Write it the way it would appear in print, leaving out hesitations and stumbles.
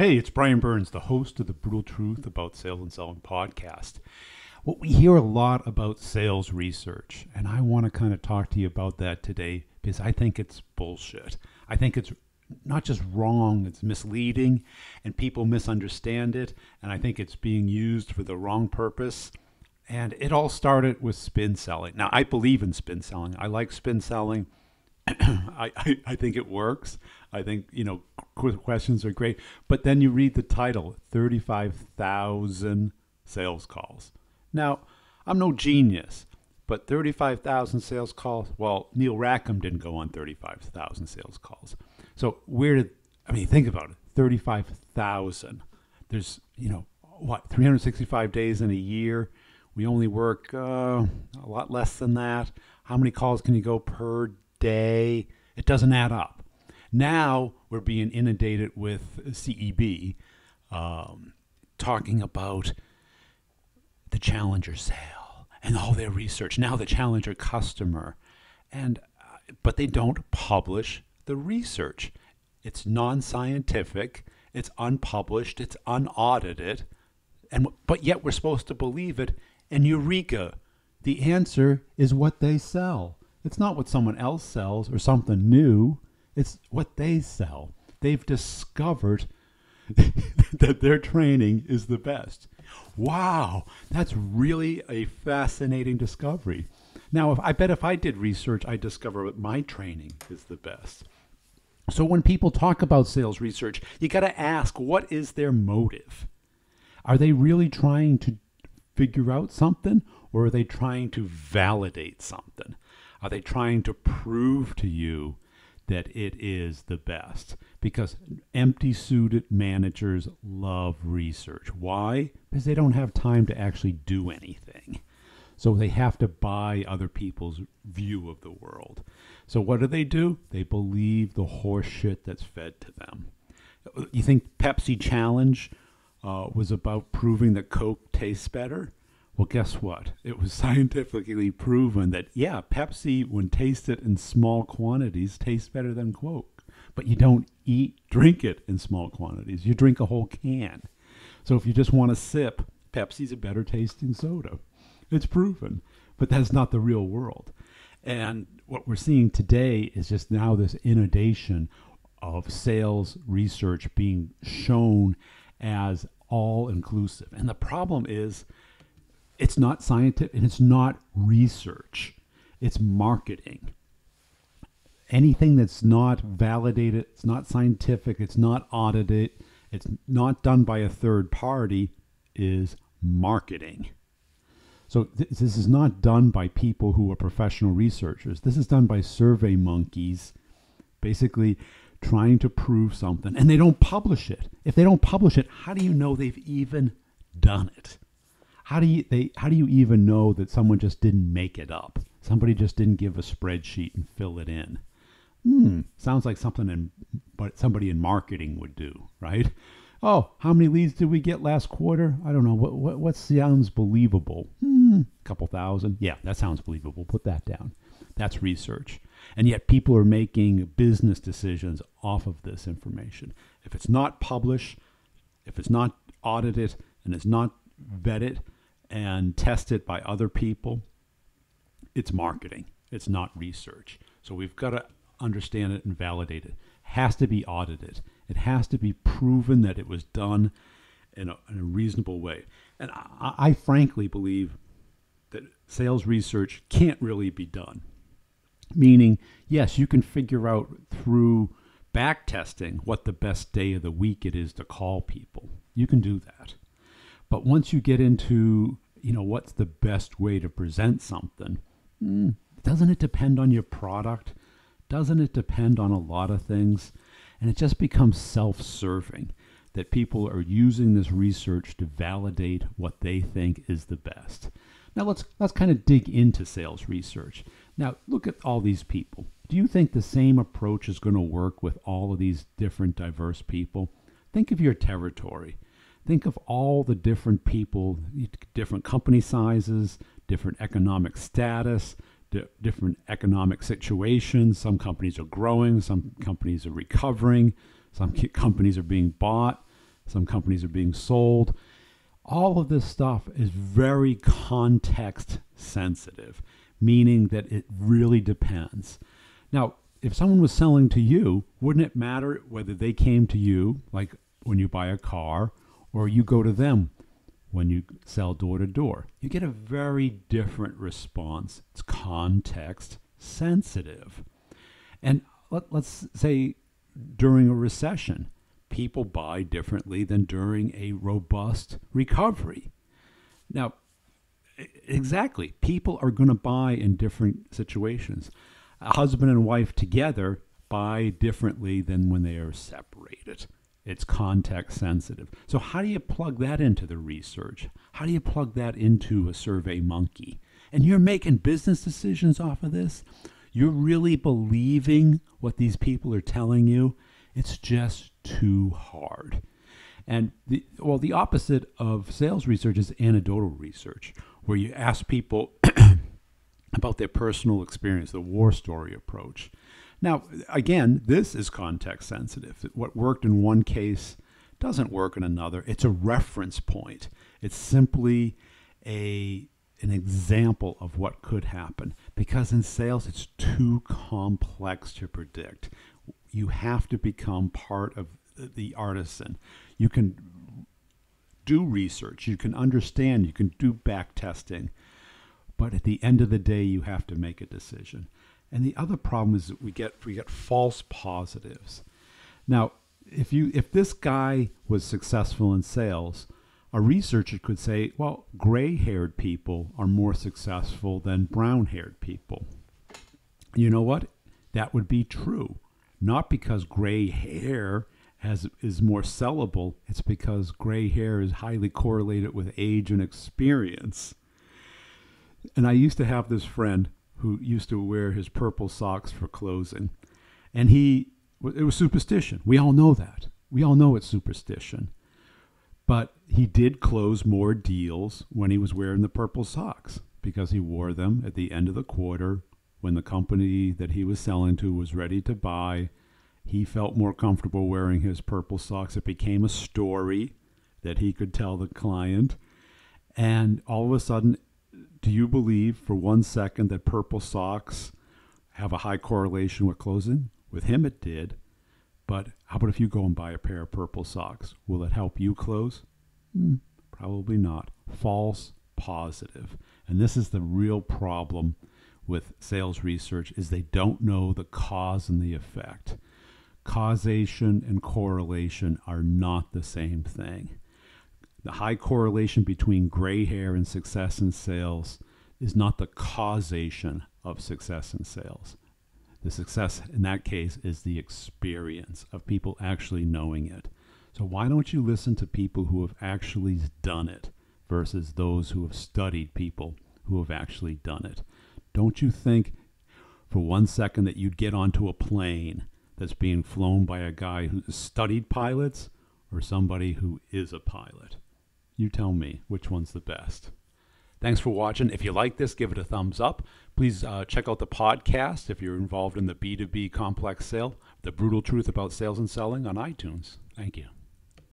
Hey, it's Brian Burns, the host of the Brutal Truth About Sales and Selling podcast. Well, we hear a lot about sales research, and I want to kind of talk to you about that today because I think it's bullshit. I think it's not just wrong, it's misleading, and people misunderstand it, and I think it's being used for the wrong purpose. And it all started with spin selling. Now, I believe in spin selling. I like spin selling. I think it works. I think, questions are great. But then you read the title, 35,000 sales calls. Now, I'm no genius, but 35,000 sales calls, well, Neil Rackham didn't go on 35,000 sales calls. So think about it, 35,000. There's, 365 days in a year. We only work a lot less than that. How many calls can you go per day? It doesn't add up. Now we're being inundated with CEB talking about the challenger sale and all their research. Now the challenger customer, but they don't publish the research. It's non-scientific. It's unpublished. It's unaudited, but yet we're supposed to believe it. And eureka! The answer is what they sell. It's not what someone else sells or something new. It's what they sell. They've discovered that their training is the best. Wow, that's really a fascinating discovery. Now, I bet if I did research, I'd discover that my training is the best. So when people talk about sales research, you got to ask, what is their motive? Are they really trying to figure out something, or are they trying to validate something? Are they trying to prove to you that it is the best? Because empty-suited managers love research. Why? Because they don't have time to actually do anything. So they have to buy other people's view of the world. So what do? They believe the horse shit that's fed to them. You think Pepsi Challenge was about proving that Coke tastes better? Well, guess what? It was scientifically proven that, Pepsi, when tasted in small quantities, tastes better than Coke. But you don't drink it in small quantities. You drink a whole can. So if you just want a sip, Pepsi's a better tasting soda. It's proven. But that's not the real world. And what we're seeing today is just now this inundation of sales research being shown as all-inclusive. And the problem is it's not scientific and it's not research. It's marketing. Anything that's not validated, it's not scientific, it's not audited, it's not done by a third party is marketing. So this is not done by people who are professional researchers. This is done by survey monkeys, basically trying to prove something, and they don't publish it. If they don't publish it, how do you know they've even done it? How do you even know that someone just didn't make it up? Somebody just didn't give a spreadsheet and fill it in. Sounds like something somebody in marketing would do, right? Oh, how many leads did we get last quarter? I don't know. What sounds believable? A couple thousand. Yeah, that sounds believable. Put that down. That's research. And yet people are making business decisions off of this information. If it's not published, if it's not audited, and it's not vetted and tested by other people, it's marketing. It's not research. So we've got to understand it and validate it. It has to be audited. It has to be proven that it was done in a reasonable way. And I frankly believe that sales research can't really be done. Meaning, yes, you can figure out through back testing what the best day of the week it is to call people. You can do that. But once you get into, what's the best way to present something, doesn't it depend on your product? Doesn't it depend on a lot of things? And it just becomes self-serving that people are using this research to validate what they think is the best. Now let's kind of dig into sales research. Now look at all these people. Do you think the same approach is going to work with all of these different diverse people? Think of your territory. Think of all the different people, different company sizes, different economic status, different economic situations. Some companies are growing, some companies are recovering, some companies are being bought, Some companies are being sold. All of this stuff is very context sensitive, meaning that it really depends. Now, if someone was selling to you, wouldn't it matter whether they came to you, like when you buy a car, or you go to them when you sell door to door? You get a very different response. It's context sensitive. And let's say during a recession, people buy differently than during a robust recovery. Now, exactly, people are going to buy in different situations. A husband and wife together buy differently than when they are separated. It's context sensitive. So how do you plug that into the research? How do you plug that into a Survey Monkey? And you're making business decisions off of this? You're really believing what these people are telling you? It's just too hard. And the opposite of sales research is anecdotal research, where you ask people about their personal experience, the war story approach. Now, again, this is context sensitive. What worked in one case doesn't work in another. It's a reference point. It's simply an example of what could happen. Because in sales, it's too complex to predict. You have to become part of the artisan. You can do research, you can understand, you can do back testing, but at the end of the day, you have to make a decision. And the other problem is that we get false positives. Now, if this guy was successful in sales, a researcher could say, well, gray-haired people are more successful than brown-haired people. You know what? That would be true. Not because gray hair is more sellable. It's because gray hair is highly correlated with age and experience. And I used to have this friend who used to wear his purple socks for closing. And it was superstition. We all know that. We all know it's superstition. But he did close more deals when he was wearing the purple socks because he wore them at the end of the quarter. When the company that he was selling to was ready to buy, he felt more comfortable wearing his purple socks. It became a story that he could tell the client. And all of a sudden, do you believe for 1 second that purple socks have a high correlation with closing? With him, it did. But how about if you go and buy a pair of purple socks? Will it help you close? Probably not. False positive. And this is the real problem with sales research, is they don't know the cause and the effect. Causation and correlation are not the same thing. The high correlation between gray hair and success in sales is not the causation of success in sales. The success in that case is the experience of people actually knowing it. So why don't you listen to people who have actually done it versus those who have studied people who have actually done it? Don't you think for 1 second that you'd get onto a plane that's being flown by a guy who's studied pilots or somebody who is a pilot? You tell me which one's the best. Thanks for watching. If you like this, give it a thumbs up. Please check out the podcast if you're involved in the B2B complex sale, The Brutal Truth About Sales and Selling on iTunes. Thank you.